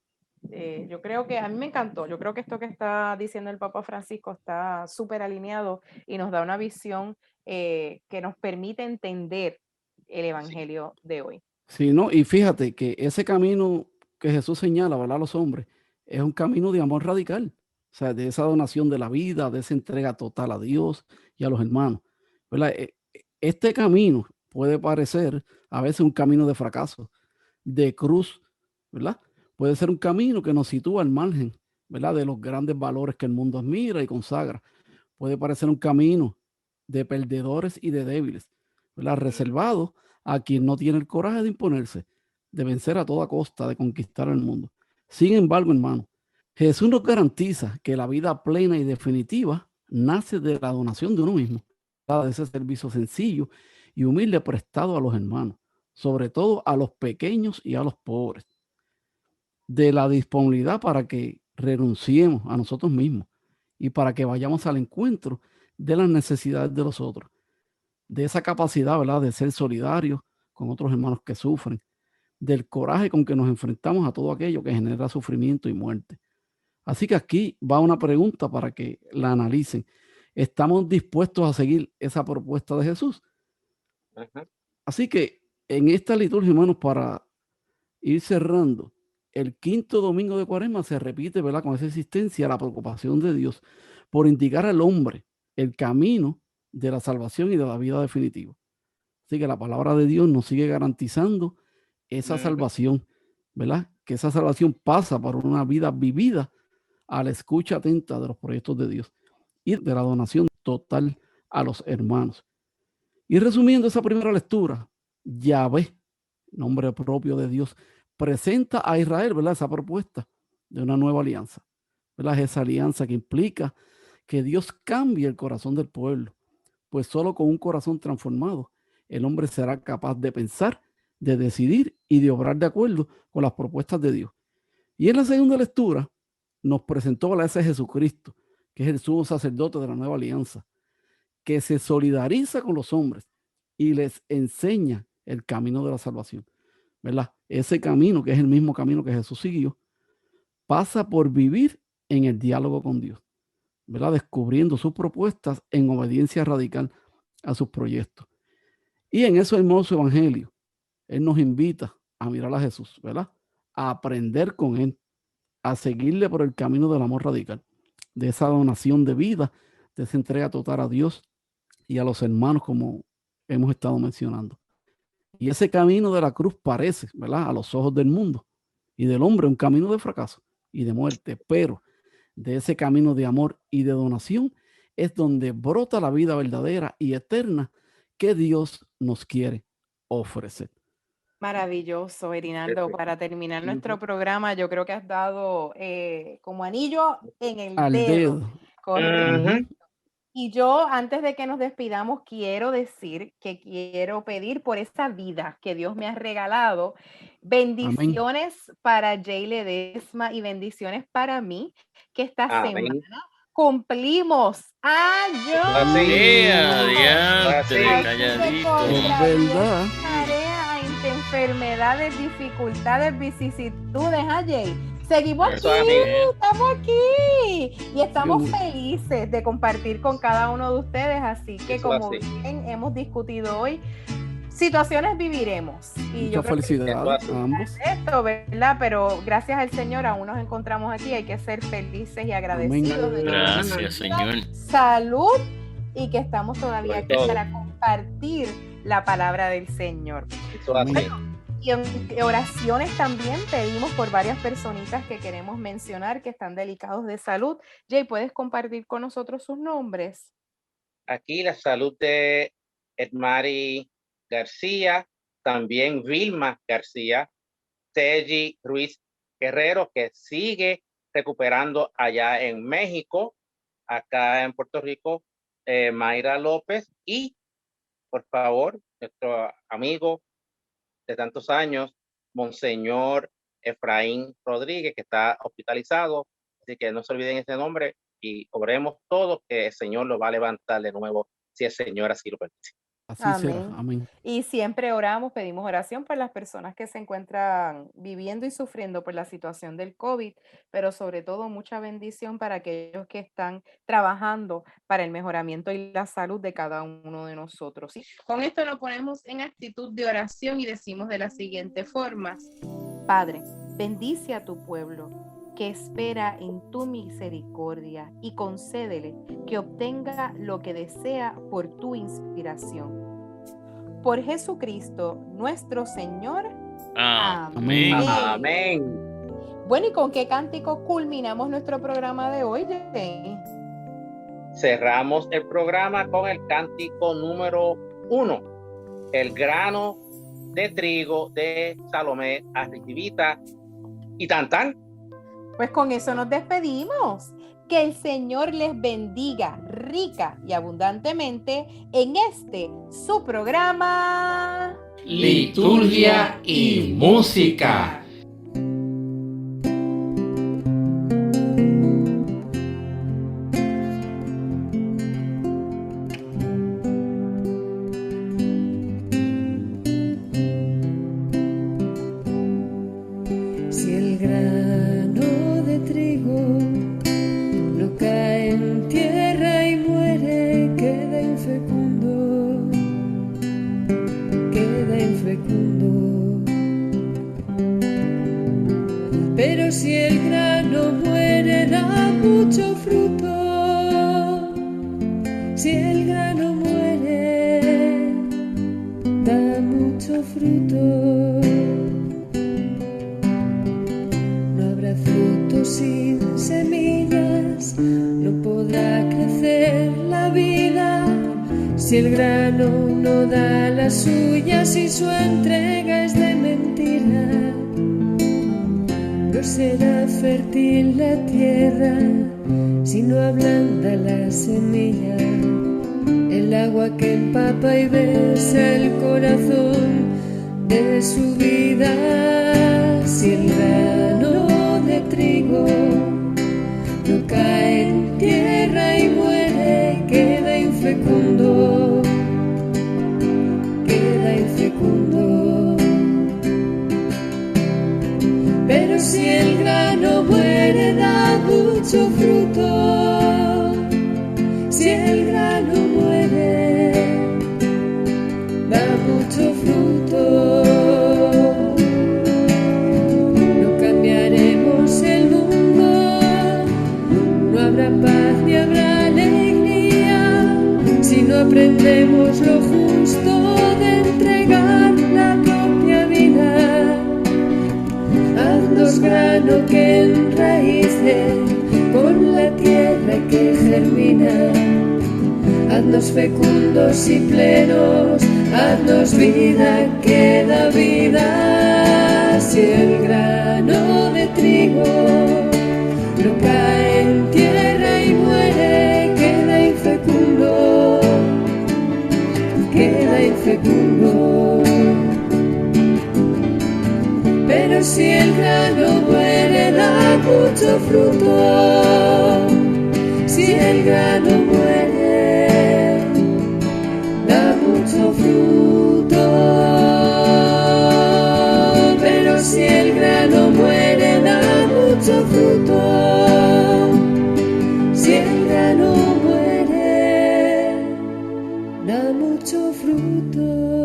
Yo creo que a mí me encantó, yo creo que esto que está diciendo el Papa Francisco está súper alineado y nos da una visión que nos permite entender el Evangelio de hoy. Sí, no, y fíjate que ese camino que Jesús señala, ¿verdad? A los hombres, es un camino de amor radical, o sea, de esa donación de la vida, de esa entrega total a Dios y a los hermanos, ¿verdad? Este camino puede parecer a veces un camino de fracaso, de cruz, ¿verdad? Puede ser un camino que nos sitúa al margen, ¿verdad? De los grandes valores que el mundo admira y consagra. Puede parecer un camino de perdedores y de débiles, ¿verdad? Reservado a quien no tiene el coraje de imponerse, de vencer a toda costa, de conquistar el mundo. Sin embargo, hermano, Jesús nos garantiza que la vida plena y definitiva nace de la donación de uno mismo, ¿verdad? De ese servicio sencillo y humilde prestado a los hermanos, sobre todo a los pequeños y a los pobres, de la disponibilidad para que renunciemos a nosotros mismos y para que vayamos al encuentro de las necesidades de los otros, de esa capacidad, ¿verdad?, de ser solidarios con otros hermanos que sufren, del coraje con que nos enfrentamos a todo aquello que genera sufrimiento y muerte. Así que aquí va una pregunta para que la analicen. ¿Estamos dispuestos a seguir esa propuesta de Jesús? Así que en esta liturgia, hermanos, para ir cerrando, el quinto domingo de Cuaresma se repite, ¿verdad?, con esa existencia, la preocupación de Dios por indicar al hombre el camino de la salvación y de la vida definitiva. Así que la palabra de Dios nos sigue garantizando esa salvación, ¿verdad? Que esa salvación pasa por una vida vivida a la escucha atenta de los proyectos de Dios y de la donación total a los hermanos. Y resumiendo esa primera lectura, Yahvé, nombre propio de Dios, presenta a Israel, ¿verdad?, esa propuesta de una nueva alianza, ¿verdad? Esa alianza que implica que Dios cambie el corazón del pueblo, pues solo con un corazón transformado el hombre será capaz de pensar, de decidir y de obrar de acuerdo con las propuestas de Dios. Y en la segunda lectura nos presentó a ese Jesucristo, que es el sumo sacerdote de la nueva alianza, que se solidariza con los hombres y les enseña el camino de la salvación, ¿verdad? Ese camino, que es el mismo camino que Jesús siguió, pasa por vivir en el diálogo con Dios, ¿verdad? Descubriendo sus propuestas en obediencia radical a sus proyectos. Y en ese hermoso evangelio, Él nos invita a mirar a Jesús, ¿verdad? A aprender con Él, a seguirle por el camino del amor radical, de esa donación de vida, de esa entrega total a Dios y a los hermanos, como hemos estado mencionando. Y ese camino de la cruz parece, ¿verdad?, a los ojos del mundo y del hombre, un camino de fracaso y de muerte, pero de ese camino de amor y de donación es donde brota la vida verdadera y eterna que Dios nos quiere ofrecer. Maravilloso, Erinaldo. Para terminar nuestro programa, yo creo que has dado como anillo en el Al dedo. dedo. Correcto. Y yo, antes de que nos despidamos, quiero decir que quiero pedir por esa vida que Dios me ha regalado. Bendiciones para Jay Ledesma y bendiciones para mí, que esta semana cumplimos años. Calladito. ¿Verdad? Tarea, enfermedades, dificultades, vicisitudes, Jay. Seguimos aquí, estamos aquí y estamos felices de compartir con cada uno de ustedes, así que como bien hemos discutido hoy, situaciones viviremos. Y yo Muchas creo que felicidades a ambos. esto, ¿verdad? Pero gracias al Señor aún nos encontramos aquí. Hay que ser felices y agradecidos. De Gracias, Señor. Salud y que estamos todavía aquí Todo. para compartir la palabra del Señor. Eso hace. Bueno, y en oraciones también pedimos por varias personitas que queremos mencionar que están delicados de salud. Jay, ¿puedes compartir con nosotros sus nombres? Aquí la salud de Edmari García, también Vilma García, Teji Ruiz Guerrero, que sigue recuperando allá en México, acá en Puerto Rico, Mayra López y, por favor, nuestro amigo de tantos años, Monseñor Efraín Rodríguez, que está hospitalizado, así que no se olviden ese nombre y oremos todos que el Señor lo va a levantar de nuevo, si el Señor así lo permite. Así Amén. será. Amén. Y siempre oramos, pedimos oración por las personas que se encuentran viviendo y sufriendo por la situación del COVID, pero sobre todo mucha bendición para aquellos que están trabajando para el mejoramiento y la salud de cada uno de nosotros. ¿Sí? Con esto nos ponemos en actitud de oración y decimos de la siguiente forma: Padre, bendice a tu pueblo que espera en tu misericordia y concédele que obtenga lo que desea por tu inspiración. Por Jesucristo, nuestro Señor. Amén. Amén. Bueno, ¿y con qué cántico culminamos nuestro programa de hoy, Jay? Cerramos el programa con el cántico número 1, El grano de trigo de Salomé Arribita y Tantán. Pues con eso nos despedimos. Que el Señor les bendiga rica y abundantemente en este su programa Liturgia y música. Si el grano de trigo no cae en tierra y muere, queda infecundo, queda infecundo. Pero si el grano muere, da mucho fruto. Si el grano muere, da mucho fruto. Sin semillas no podrá crecer la vida. Si el grano no da las suyas y su entrega es de mentira, no será fértil la tierra si no ablanda la semilla. El agua que empapa y besa el corazón de su vida. Si el grano de trigo no cae en tierra y muere, queda infecundo, queda infecundo. Pero si el grano muere, da mucho fruto. Si el grano muere, da mucho fruto. Paz ni habrá alegría si no aprendemos lo justo de entregar la propia vida. Haznos grano que enraíce con la tierra que germina. Haznos fecundos y plenos, haznos vida que da vida. Si el grano de trigo no cae en tierra y muere, queda infecundo, queda infecundo. Pero si el grano muere, da mucho fruto. Si el grano muere, da mucho fruto. Pero si el grano muere, da mucho fruto. Si el grano muere, da mucho fruto.